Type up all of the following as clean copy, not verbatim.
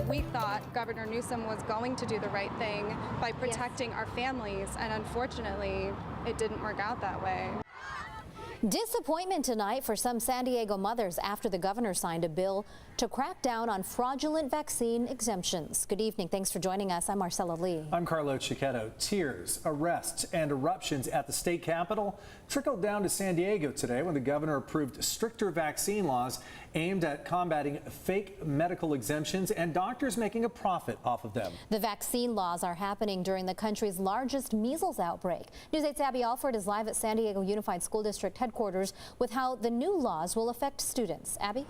We thought Governor Newsom was going to do the right thing by protecting our families, and unfortunately, it didn't work out that way. Disappointment tonight for some San Diego mothers after the governor signed a bill to crack down on fraudulent vaccine exemptions. Good evening. Thanks for joining us. I'm Marcella Lee. I'm Carlo Chiquetto. Tears, arrests, and eruptions at the state capitol trickled down to San Diego today when the governor approved stricter vaccine laws aimed at combating fake medical exemptions and doctors making a profit off of them. The vaccine laws are happening during the country's largest measles outbreak. News 8's Abby Alford is live at San Diego Unified School District headquarters with how the new laws will affect students. Abby?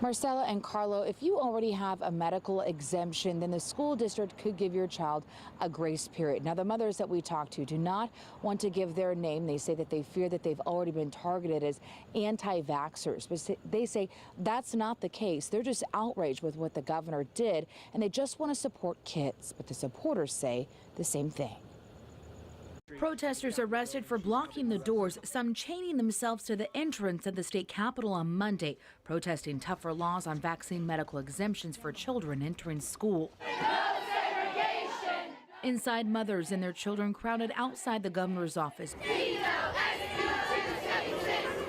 Marcella and Carlo, if you already have a medical exemption, then the school district could give your child a grace period. Now, the mothers that we talked to do not want to give their name. They say that they fear that they've already been targeted as anti-vaxxers. But they say that's not the case. They're just outraged with what the governor did, and they just want to support kids. But the supporters say the same thing. Protesters arrested for blocking the doors, some chaining themselves to the entrance of the state capitol on Monday, protesting tougher laws on vaccine medical exemptions for children entering school. No segregation! Inside, mothers and their children crowded outside the governor's office.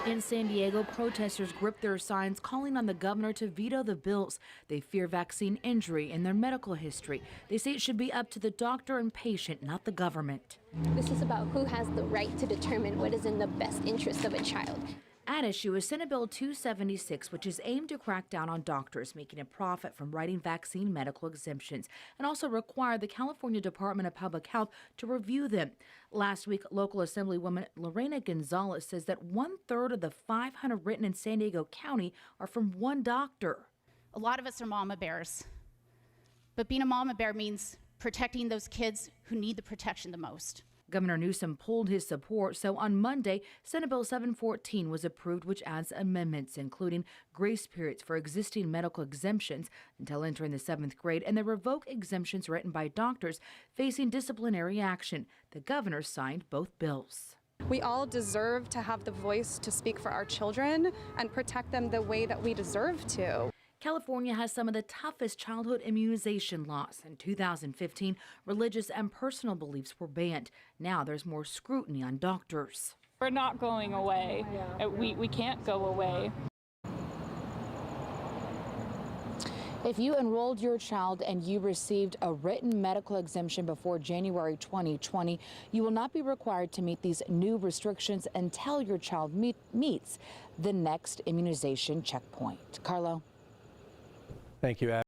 In San Diego, protesters gripped their signs calling on the governor to veto the bills. They fear vaccine injury in their medical history. They say it should be up to the doctor and patient, not the government. This is about who has the right to determine what is in the best interest of a child. At issue is Senate Bill 276, which is aimed to crack down on doctors making a profit from writing vaccine medical exemptions and also require the California Department of Public Health to review them. Last week, local Assemblywoman Lorena Gonzalez says that 1/3 of the 500 written in San Diego County are from one doctor. A lot of us are mama bears, but being a mama bear means protecting those kids who need the protection the most. Governor Newsom pulled his support, so on Monday, Senate Bill 714 was approved, which adds amendments, including grace periods for existing medical exemptions until entering the 7th grade, and the revoke exemptions written by doctors facing disciplinary action. The governor signed both bills. We all deserve to have the voice to speak for our children and protect them the way that we deserve to. California has some of the toughest childhood immunization laws. In 2015, religious and personal beliefs were banned. Now there's more scrutiny on doctors. We're not going away. We can't go away. If you enrolled your child and you received a written medical exemption before January 2020, you will not be required to meet these new restrictions until your child meets the next immunization checkpoint. Carlo? Thank you, Abby.